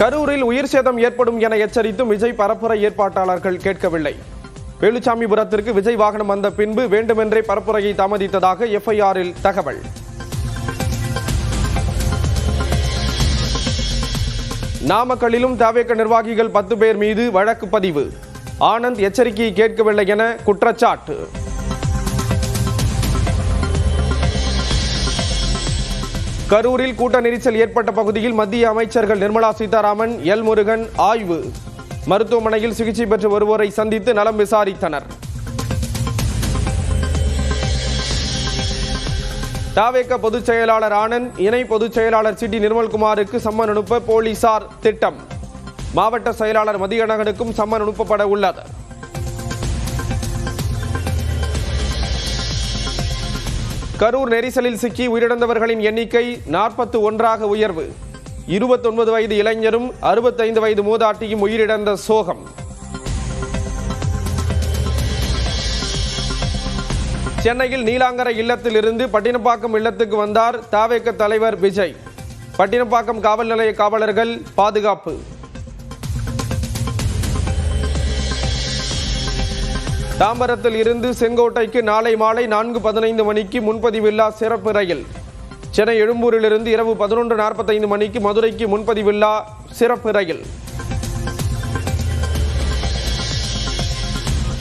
கரூரில் உயிர் சேதம் ஏற்படும் என எச்சரித்தும் விஜய் பரப்புரை ஏற்பாட்டாளர்கள் கேட்கவில்லை. வேலுச்சாமிபுரத்திற்கு விஜய் வாகனம் வந்த பின்பு வேண்டுமென்றே பரப்புரையை தாமதித்ததாக எஃப்ஐஆரில் தகவல். நாமக்கல்லிலும் தவேக நிர்வாகிகள் 10 பேர் மீது வழக்கு பதிவு. ஆனந்த் எச்சரிக்கையை கேட்கவில்லை என குற்றச்சாட்டு. கரூரில் கூட்ட நெரிசல் ஏற்பட்ட பகுதியில் மத்திய அமைச்சர்கள் நிர்மலா சீதாராமன், எல் முருகன் ஆய்வு. மருத்துவமனையில் சிகிச்சை பெற்று வருவோரை சந்தித்து நலம் விசாரித்தனர். தவேக பொதுச் செயலாளர் ஆனந்த், இணை பொதுச் செயலாளர் சிடி நிர்மல்குமாருக்கு சம்மன் அனுப்ப போலீசார் திட்டம். மாவட்ட செயலாளர் மதியழகனுக்கும் சம்மன் அனுப்பப்பட உள்ளது. கரூர் நெரிசலில் சிக்கி உயிரிழந்தவர்களின் எண்ணிக்கை 41ஆக உயர்வு. 29 வயது இளைஞரும் 65 வயது மூதாட்டியும் உயிரிழந்த சோகம். சென்னையில் நீலாங்கரை இல்லத்தில் இருந்து பட்டினப்பாக்கம் இல்லத்துக்கு வந்தார் தவேக தலைவர் விஜய். பட்டினப்பாக்கம் காவல் நிலைய காவலர்கள் பாதுகாப்பு. தாம்பரத்தில் இருந்து செங்கோட்டைக்கு நாளை மாலை 4:15 மணிக்கு முன்பதிவில்லா சிறப்பு ரயில். சென்னை எழும்பூரிலிருந்து இரவு 11:45 மணிக்கு மதுரைக்கு முன்பதிவில்லா சிறப்பு ரயில்.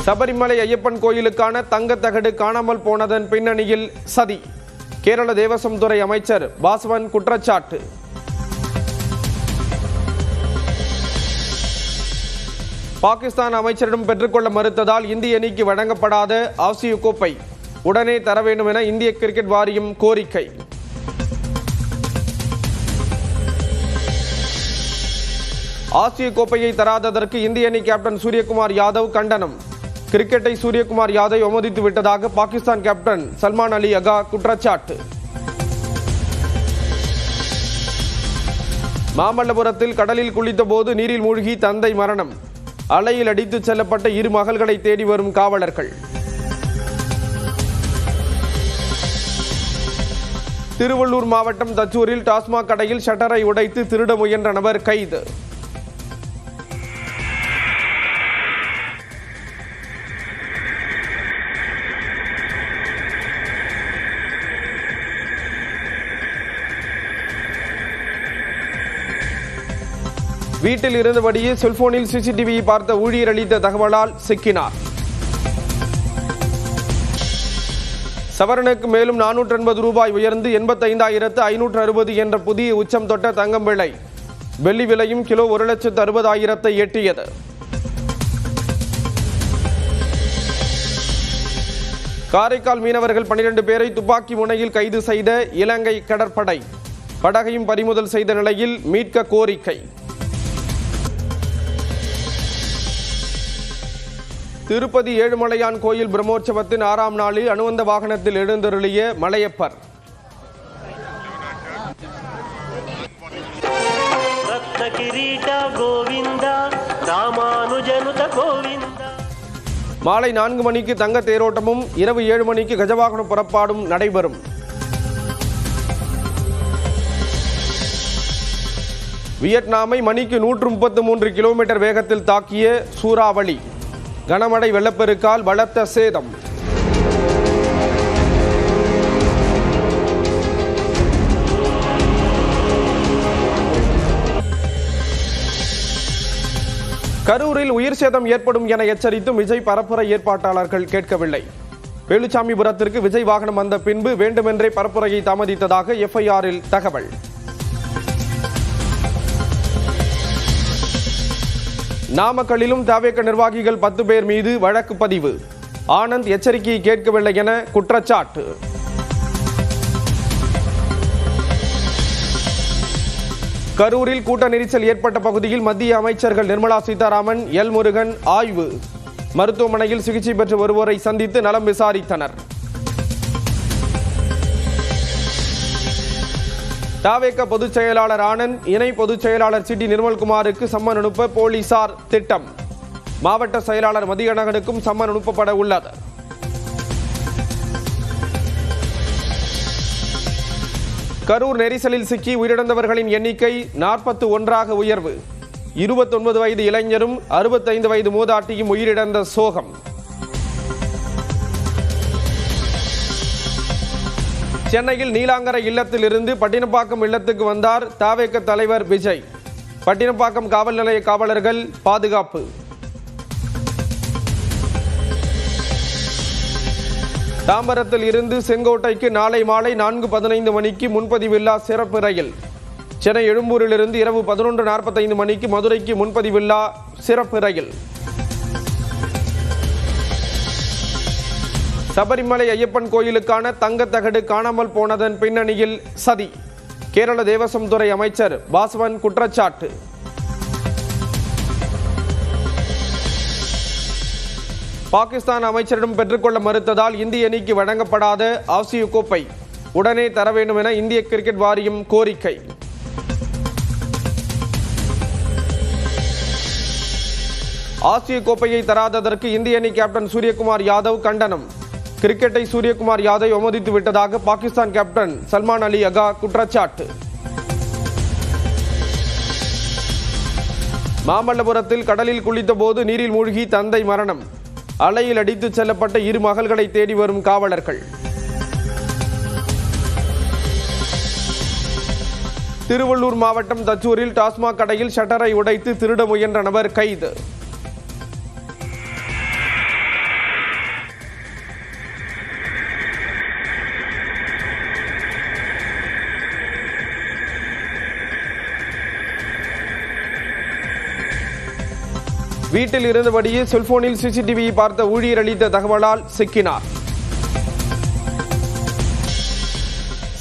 சபரிமலை ஐயப்பன் கோயிலுக்கான தங்கத்தகடு காணாமல் போனதன் பின்னணியில் சதி. கேரள தேவசம் துறை அமைச்சர் பாஸ்வன் குற்றச்சாட்டு. பாகிஸ்தான் அமைச்சரிடம் பெற்றுக்கொள்ள மறுத்ததால் இந்திய அணிக்கு வழங்கப்படாத ஆசிய கோப்பை உடனே தர வேண்டும் என இந்திய கிரிக்கெட் வாரியம் கோரிக்கை. ஆசிய கோப்பையை தராததற்கு இந்திய அணி கேப்டன் சூரியகுமார் யாதவ் கண்டனம். கிரிக்கெட்டை சூரியகுமார் யாதவ் அவமதித்து விட்டதாக பாகிஸ்தான் கேப்டன் சல்மான் அலி அகா குற்றச்சாட்டு. மாமல்லபுரத்தில் கடலில் குளித்த போது நீரில் மூழ்கி தந்தை மரணம். அலையில் அடித்து செல்லப்பட்ட 2 மகள்களை தேடி வரும் காவலர்கள். திருவள்ளூர் மாவட்டம் தச்சூரில் டாஸ்மாக் கடையில் ஷட்டரை உடைத்து திருட முயன்ற நபர் கைது. வீட்டில் இருந்தபடியே செல்போனில் சிசிடிவியை பார்த்த ஊழியர் அளித்த தகவலால் சிக்கினார். சவரனுக்கு மேலும் 480 ரூபாய் உயர்ந்து 85,560 என்ற புதிய உச்சம் தொட்ட தங்கம் விலை. வெள்ளி விலையும் கிலோ 1,60,000 எட்டியது. காரைக்கால் மீனவர்கள் 12 பேரை துப்பாக்கி முனையில் கைது செய்த இலங்கை கடற்படை. படகையும் பறிமுதல் செய்த நிலையில் மீட்க கோரிக்கை. திருப்பதி ஏழுமலையான் கோயில் பிரம்மோற்சவத்தின் 6ஆம் நாளில் அனுவந்த வாகனத்தில் எழுந்தருளிய மலையப்பர். மாலை 4 மணிக்கு தங்க தேரோட்டமும் இரவு 7 மணிக்கு கஜவாகன புறப்பாடும் நடைபெறும். வியட்நாமை மணிக்கு 133 கிலோமீட்டர் வேகத்தில் தாக்கிய சூறாவளி. கனமழை வெள்ளப்பெருக்கால் பலத்த சேதம். கரூரில் உயிர் சேதம் ஏற்படும் என எச்சரித்தும் விஜய் பரப்புரை ஏற்பாட்டாளர்கள் கேட்கவில்லை. வேலுச்சாமிபுரத்திற்கு விஜய் வாகனம் வந்த பின்பு வேண்டுமென்றே பரப்புரையை தாமதித்ததாக எஃப்ஐஆரில் தகவல். நாமக்கல்லிலும் தவேக நிர்வாகிகள் 10 பேர் மீது வழக்கு பதிவு. ஆனந்த் எச்சரிக்கையை கேட்கவில்லை என குற்றச்சாட்டு. கரூரில் கூட்ட நெரிசல் ஏற்பட்ட பகுதியில் மத்திய அமைச்சர்கள் நிர்மலா சீதாராமன், எல் முருகன் ஆய்வு. மருத்துவமனையில் சிகிச்சை பெற்று வருவோரை சந்தித்து நலம் விசாரித்தனர். தவேக பொதுச் செயலாளர் ஆனந்த், இணை பொதுச் செயலாளர் சிடி நிர்மல்குமாருக்கு சம்மன் அனுப்ப போலீசார் திட்டம். மாவட்ட செயலாளர் மதியழகனுக்கும் சம்மன் அனுப்பப்பட உள்ளது. கரூர் நெரிசலில் சிக்கி உயிரிழந்தவர்களின் எண்ணிக்கை 41ஆக உயர்வு. 29 வயது இளைஞரும் 65 வயது மூதாட்டியும் உயிரிழந்த சோகம். சென்னையில் நீலாங்கரை இல்லத்தில் இருந்து பட்டினப்பாக்கம் இல்லத்துக்கு வந்தார் தவேக தலைவர் விஜய். பட்டினப்பாக்கம் காவல் நிலைய காவலர்கள் பாதுகாப்பு. தாம்பரத்தில் இருந்து செங்கோட்டைக்கு நாளை மாலை 4:15 மணிக்கு முன்பதிவில்லா சிறப்பு ரயில். சென்னை எழும்பூரிலிருந்து இரவு 11:45 மணிக்கு மதுரைக்கு முன்பதிவில்லா சிறப்பு ரயில். சபரிமலை ஐயப்பன் கோயிலுக்கான தங்கத்தகடு காணாமல் போனதன் பின்னணியில் சதி. கேரள தேவசம் துறை அமைச்சர் பாஸ்வன் குற்றச்சாட்டு. பாகிஸ்தான் அமைச்சரிடம் பெற்றுக்கொள்ள மறுத்ததால் இந்திய அணிக்கு வழங்கப்படாத ஆசிய கோப்பை உடனே தர வேண்டும் என இந்திய கிரிக்கெட் வாரியம் கோரிக்கை. ஆசிய கோப்பையை தராததற்கு இந்திய அணி கேப்டன் சூரியகுமார் யாதவ் கண்டனம். கிரிக்கெட்டை சூரியகுமார் யாதவ் அவமதித்து விட்டதாக பாகிஸ்தான் கேப்டன் சல்மான் அலி அகா குற்றச்சாட்டு. மாமல்லபுரத்தில் கடலில் குளித்த போது நீரில் மூழ்கி தந்தை மரணம். அலையில் அடித்து செல்லப்பட்ட 2 மகள்களை தேடி வரும் காவலர்கள். திருவள்ளூர் மாவட்டம் தச்சூரில் டாஸ்மாக் கடையில் ஷட்டரை உடைத்து திருட முயன்ற நபர் கைது. வீட்டில் இருந்தபடியே செல்போனில் சிசிடிவியை பார்த்த ஊழியர் அளித்த தகவலால் சிக்கினார்.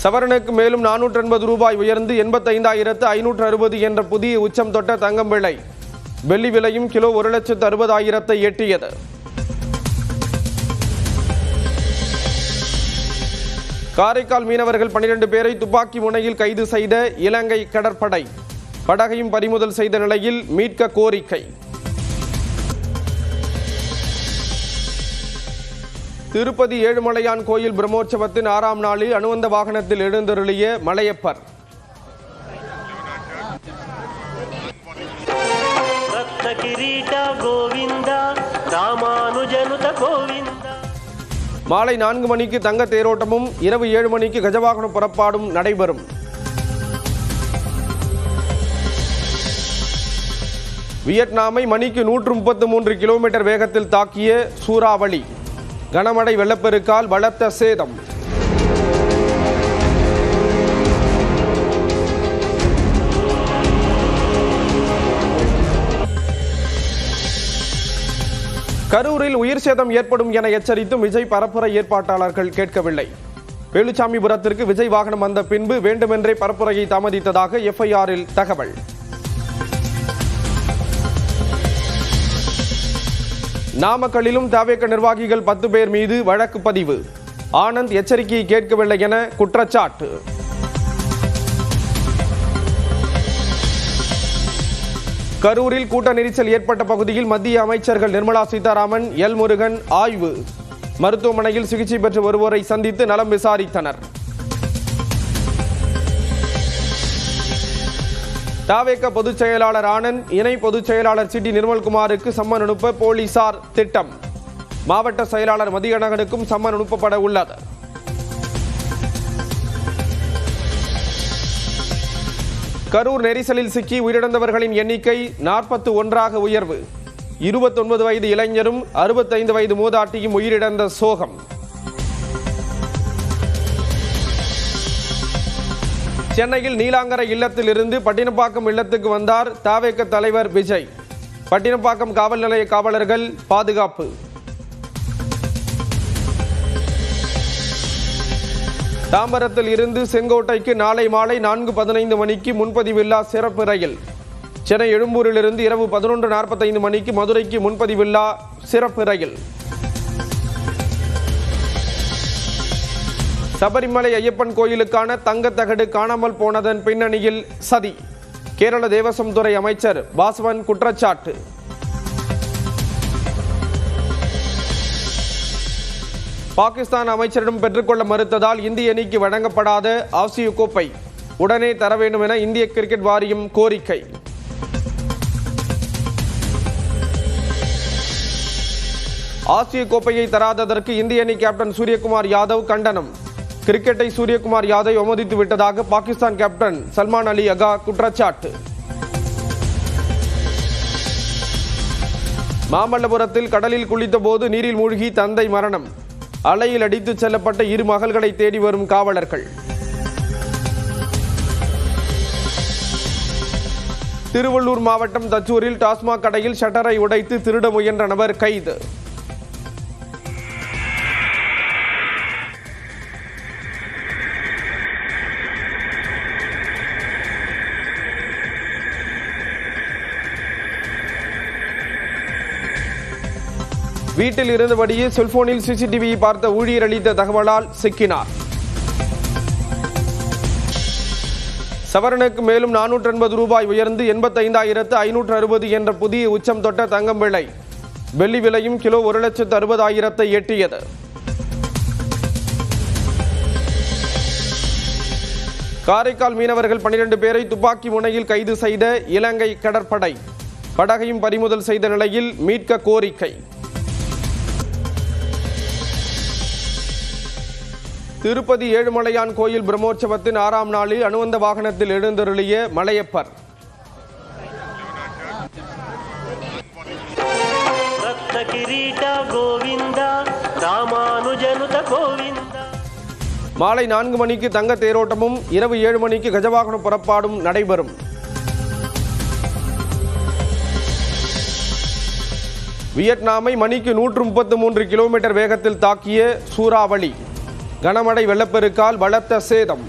சவரனுக்கு மேலும் 480 ரூபாய் உயர்ந்து 85,560 என்ற புதிய உச்சம் தொட்ட தங்கம் விலை. வெள்ளி விலையும் கிலோ 1,60,60,000 எட்டியது. காரைக்கால் மீனவர்கள் 12 பேரை துப்பாக்கி முனையில் கைது செய்த இலங்கை கடற்படை. படகையும் பறிமுதல் செய்த நிலையில் மீட்க கோரிக்கை. திருப்பதி ஏழுமலையான் கோயில் பிரம்மோற்சவத்தின் 6ஆம் நாளில் அனுவந்த வாகனத்தில் எழுந்தருளிய மலையப்பர். மாலை 4 மணிக்கு தங்க தேரோட்டமும் இரவு 7 மணிக்கு கஜவாகன புறப்பாடும் நடைபெறும். வியட்நாமை மணிக்கு 133 கிலோமீட்டர் வேகத்தில் தாக்கிய சூறாவளி. கனமழை வெள்ளப்பெருக்கால் பலத்த சேதம். கரூரில் உயிர் சேதம் ஏற்படும் என எச்சரித்தும் விஜய் பரப்புரை ஏற்பாட்டாளர்கள் கேட்கவில்லை. வேலுச்சாமிபுரத்திற்கு விஜய் வாகனம் வந்த பின்பு வேண்டுமென்றே பரப்புரையை தாமதித்ததாக எஃப்ஐஆரில் தகவல். நாமக்கல்லிலும் தவேக நிர்வாகிகள் 10 பேர் மீது வழக்கு பதிவு. ஆனந்த் எச்சரிக்கையை கேட்கவில்லை என குற்றச்சாட்டு. கரூரில் கூட்ட நெரிசல் ஏற்பட்ட பகுதியில் மத்திய அமைச்சர்கள் நிர்மலா சீதாராமன், எல் முருகன் ஆய்வு. மருத்துவமனையில் சிகிச்சை பெற்று வருவோரை சந்தித்து நலம் விசாரித்தனர். தவேக பொதுச் செயலாளர் ஆனந்த், இணை பொதுச் செயலாளர் சிட்டி நிர்மல்குமாருக்கு சம்மன் அனுப்ப போலீசார் திட்டம். மாவட்ட செயலாளர் மதியழகனுக்கும் சம்மன் அனுப்பப்பட உள்ளது. கரூர் நெரிசலில் சிக்கி உயிரிழந்தவர்களின் எண்ணிக்கை 41ஆக உயர்வு. 29 வயது இளைஞரும் 65 வயது மூதாட்டியும் உயிரிழந்த சோகம். சென்னையில் நீலாங்கரை இல்லத்தில் இருந்து பட்டினப்பாக்கம் இல்லத்துக்கு வந்தார் தவேக தலைவர் விஜய். பட்டினப்பாக்கம் காவல் நிலைய காவலர்கள் பாதுகாப்பு. தாம்பரத்தில் இருந்து செங்கோட்டைக்கு நாளை மாலை 4:15 மணிக்கு முன்பதிவில்லா சிறப்பு ரயில். சென்னை எழும்பூரிலிருந்து இரவு 11:45 மணிக்கு மதுரைக்கு முன்பதிவில்லா சிறப்பு ரயில். சபரிமலை ஐயப்பன் கோயிலுக்கான தங்கத்தகடு காணாமல் போனதன் பின்னணியில் சதி. கேரள தேவசம் துறை அமைச்சர் பாஸ்வன் குற்றச்சாட்டு. பாகிஸ்தான் அமைச்சரிடம் பெற்றுக்கொள்ள மறுத்ததால் இந்திய அணிக்கு வழங்கப்படாத ஆசிய கோப்பை உடனே தர வேண்டும் என இந்திய கிரிக்கெட் வாரியம் கோரிக்கை. ஆசிய கோப்பையை தராததற்கு இந்திய அணி கேப்டன் சூரியகுமார் யாதவ் கண்டனம். கிரிக்கெட்டை சூரியகுமார் யாதவ் அவமதித்து விட்டதாக பாகிஸ்தான் கேப்டன் சல்மான் அலி அகா குற்றச்சாட்டு. மாமல்லபுரத்தில் கடலில் குளித்த போது நீரில் மூழ்கி தந்தை மரணம். அலையில் அடித்துச் செல்லப்பட்ட இரு மகள்களை தேடி வரும் காவலர்கள். திருவள்ளூர் மாவட்டம் தச்சூரில் டாஸ்மாக் கடையில் ஷட்டரை உடைத்து திருட முயன்ற நபர் கைது. வீட்டில் இருந்தபடியே செல்போனில் சிசிடிவியை பார்த்த ஊழியர் அளித்த தகவலால் சிக்கினார். சவரனுக்கு மேலும் 480 ரூபாய் உயர்ந்து 85,560 என்ற புதிய உச்சம் தொட்ட தங்கம் விலை. வெள்ளி விலையும் கிலோ 1,60,60,000 எட்டியது. காரைக்கால் மீனவர்கள் 12 பேரை துப்பாக்கி முனையில் கைது செய்த இலங்கை கடற்படை. படகையும் பறிமுதல் செய்த நிலையில் மீட்க கோரிக்கை. திருப்பதி ஏழுமலையான் கோயில் பிரம்மோற்சவத்தின் 6ஆம் நாளில் அனுவந்த வாகனத்தில் எழுந்தருளிய மலையப்பர். மாலை 4 மணிக்கு தங்க தேரோட்டமும் இரவு 7 மணிக்கு கஜவாகன புறப்பாடும் நடைபெறும். வியட்நாமை மணிக்கு 133 கிலோமீட்டர் வேகத்தில் தாக்கிய சூறாவளி. கனமழை வெள்ளப்பெருக்கால் பலத்த சேதம்.